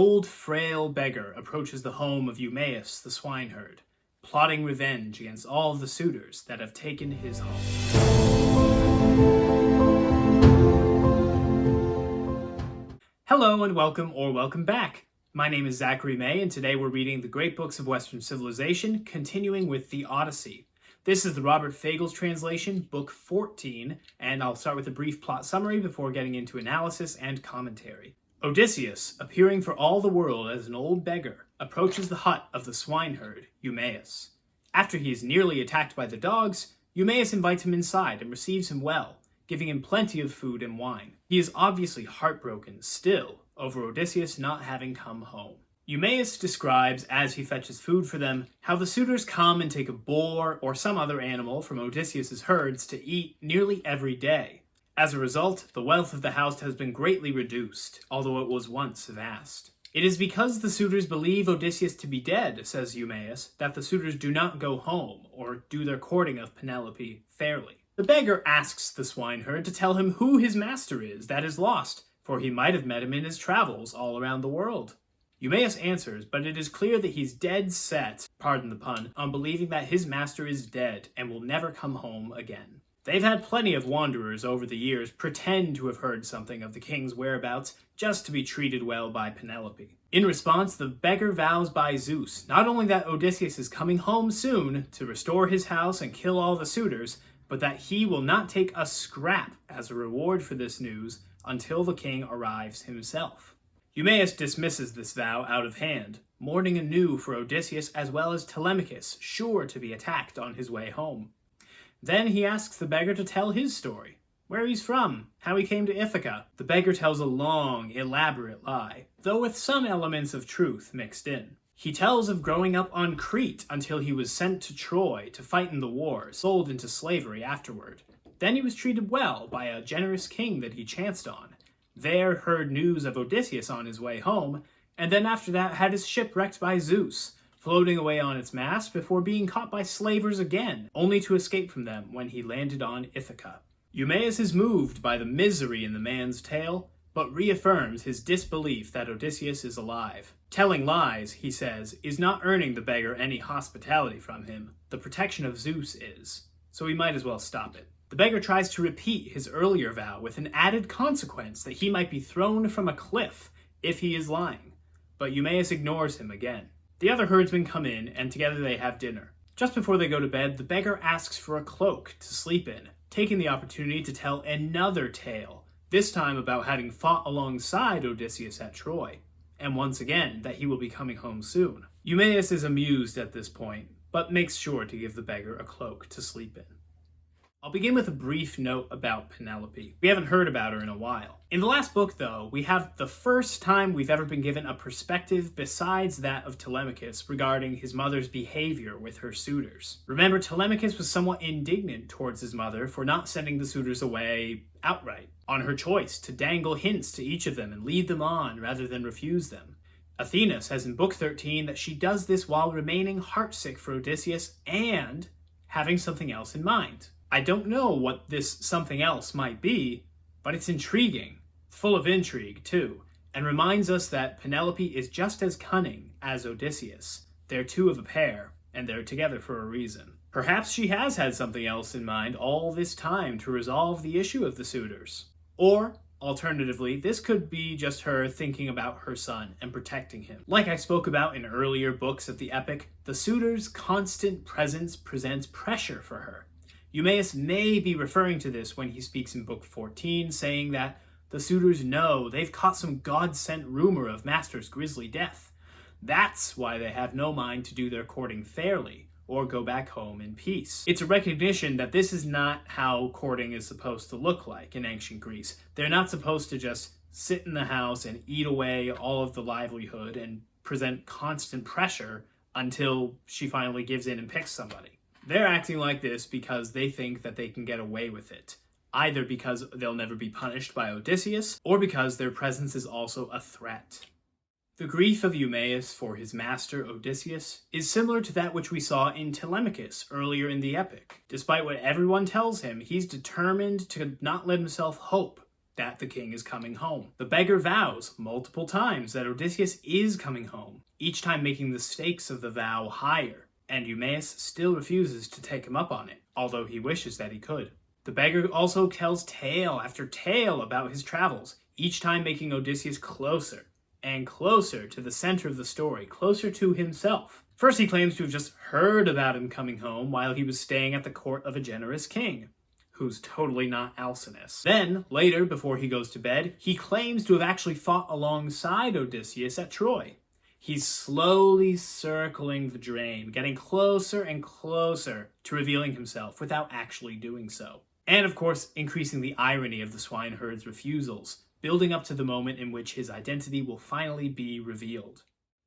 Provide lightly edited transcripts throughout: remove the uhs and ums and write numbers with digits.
old, frail beggar approaches the home of Eumaeus the swineherd, plotting revenge against all of the suitors that have taken his home. Hello and welcome back. My name is Zachary May, and today we're reading the Great Books of Western Civilization, continuing with the Odyssey. This is the Robert Fagles translation, Book 14, and I'll start with a brief plot summary before getting into analysis and commentary. Odysseus, appearing for all the world as an old beggar, approaches the hut of the swineherd, Eumaeus. After he is nearly attacked by the dogs, Eumaeus invites him inside and receives him well, giving him plenty of food and wine. He is obviously heartbroken still over Odysseus not having come home. Eumaeus describes, as he fetches food for them, how the suitors come and take a boar or some other animal from Odysseus's herds to eat nearly every day. As a result, the wealth of the house has been greatly reduced, although it was once vast. It is because the suitors believe Odysseus to be dead, says Eumaeus, that the suitors do not go home or do their courting of Penelope fairly. The beggar asks the swineherd to tell him who his master is that is lost, for he might have met him in his travels all around the world. Eumaeus answers, but it is clear that he's dead set, pardon the pun, on believing that his master is dead and will never come home again. They've had plenty of wanderers over the years pretend to have heard something of the king's whereabouts just to be treated well by Penelope. In response, the beggar vows by Zeus not only that Odysseus is coming home soon to restore his house and kill all the suitors, but that he will not take a scrap as a reward for this news until the king arrives himself. Eumaeus dismisses this vow out of hand, mourning anew for Odysseus as well as Telemachus, sure to be attacked on his way home. Then he asks the beggar to tell his story, where he's from, how he came to Ithaca. The beggar tells a long, elaborate lie, though with some elements of truth mixed in. He tells of growing up on Crete until he was sent to Troy to fight in the war, sold into slavery afterward. Then he was treated well by a generous king that he chanced on. There heard news of Odysseus on his way home, and then after that had his ship wrecked by Zeus, floating away on its mast before being caught by slavers again, only to escape from them when he landed on Ithaca. Eumaeus is moved by the misery in the man's tale, but reaffirms his disbelief that Odysseus is alive. Telling lies, he says, is not earning the beggar any hospitality from him. The protection of Zeus is, so he might as well stop it. The beggar tries to repeat his earlier vow with an added consequence that he might be thrown from a cliff if he is lying, but Eumaeus ignores him again. The other herdsmen come in, and together they have dinner. Just before they go to bed, the beggar asks for a cloak to sleep in, taking the opportunity to tell another tale, this time about having fought alongside Odysseus at Troy, and once again that he will be coming home soon. Eumaeus is amused at this point, but makes sure to give the beggar a cloak to sleep in. I'll begin with a brief note about Penelope. We haven't heard about her in a while. In the last book, though, we have the first time we've ever been given a perspective besides that of Telemachus regarding his mother's behavior with her suitors. Remember, Telemachus was somewhat indignant towards his mother for not sending the suitors away outright, on her choice to dangle hints to each of them and lead them on rather than refuse them. Athena says in Book 13 that she does this while remaining heartsick for Odysseus and having something else in mind. I don't know what this something else might be, but it's intriguing, full of intrigue too, and reminds us that Penelope is just as cunning as Odysseus. They're two of a pair, and they're together for a reason. Perhaps she has had something else in mind all this time to resolve the issue of the suitors. Or, alternatively, this could be just her thinking about her son and protecting him. Like I spoke about in earlier books of the epic, the suitors' constant presence presents pressure for her. Eumaeus may be referring to this when he speaks in Book 14, saying that the suitors know they've caught some God-sent rumor of Master's grisly death. That's why they have no mind to do their courting fairly, or go back home in peace. It's a recognition that this is not how courting is supposed to look like in ancient Greece. They're not supposed to just sit in the house and eat away all of the livelihood and present constant pressure until she finally gives in and picks somebody. They're acting like this because they think that they can get away with it, either because they'll never be punished by Odysseus, or because their presence is also a threat. The grief of Eumaeus for his master Odysseus is similar to that which we saw in Telemachus earlier in the epic. Despite what everyone tells him, he's determined to not let himself hope that the king is coming home. The beggar vows multiple times that Odysseus is coming home, each time making the stakes of the vow higher, and Eumaeus still refuses to take him up on it, although he wishes that he could. The beggar also tells tale after tale about his travels, each time making Odysseus closer and closer to the center of the story, closer to himself. First, he claims to have just heard about him coming home while he was staying at the court of a generous king, who's totally not Alcinous. Then, later, before he goes to bed, he claims to have actually fought alongside Odysseus at Troy. He's slowly circling the drain, getting closer and closer to revealing himself without actually doing so. And of course, increasing the irony of the swineherd's refusals, building up to the moment in which his identity will finally be revealed.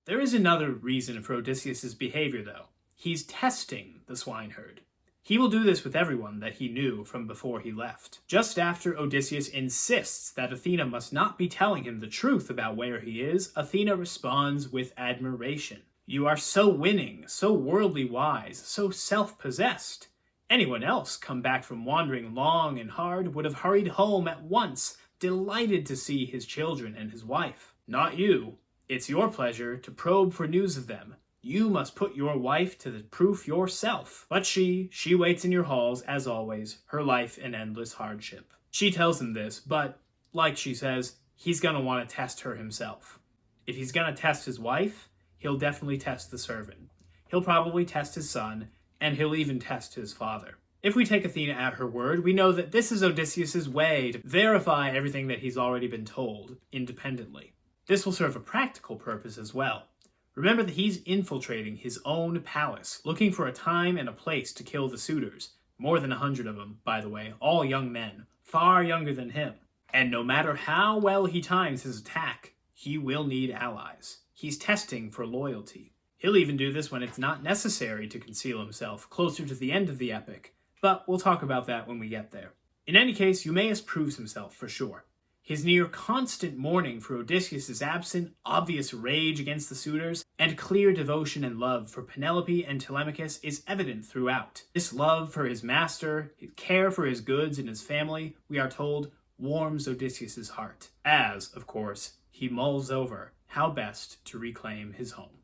There is another reason for Odysseus' behavior, though. He's testing the swineherd. He will do this with everyone that he knew from before he left. Just after Odysseus insists that Athena must not be telling him the truth about where he is, Athena responds with admiration. "You are so winning, so worldly wise, so self-possessed. Anyone else come back from wandering long and hard would have hurried home at once, delighted to see his children and his wife. Not you. It's your pleasure to probe for news of them. You must put your wife to the proof yourself. But she waits in your halls, as always, her life an endless hardship." She tells him this, but, like she says, he's gonna want to test her himself. If he's gonna test his wife, he'll definitely test the servant. He'll probably test his son, and he'll even test his father. If we take Athena at her word, we know that this is Odysseus' way to verify everything that he's already been told, independently. This will serve a practical purpose as well. Remember that he's infiltrating his own palace, looking for a time and a place to kill the suitors. More than 100 of them, by the way, all young men, far younger than him. And no matter how well he times his attack, he will need allies. He's testing for loyalty. He'll even do this when it's not necessary to conceal himself, closer to the end of the epic, but we'll talk about that when we get there. In any case, Eumaeus proves himself for sure. His near constant mourning for Odysseus' absent, obvious rage against the suitors, and clear devotion and love for Penelope and Telemachus is evident throughout. This love for his master, his care for his goods and his family, we are told, warms Odysseus' heart, as, of course, he mulls over how best to reclaim his home.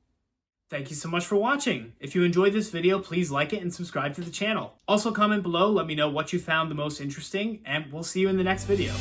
Thank you so much for watching. If you enjoyed this video, please like it and subscribe to the channel. Also comment below, let me know what you found the most interesting, and we'll see you in the next video.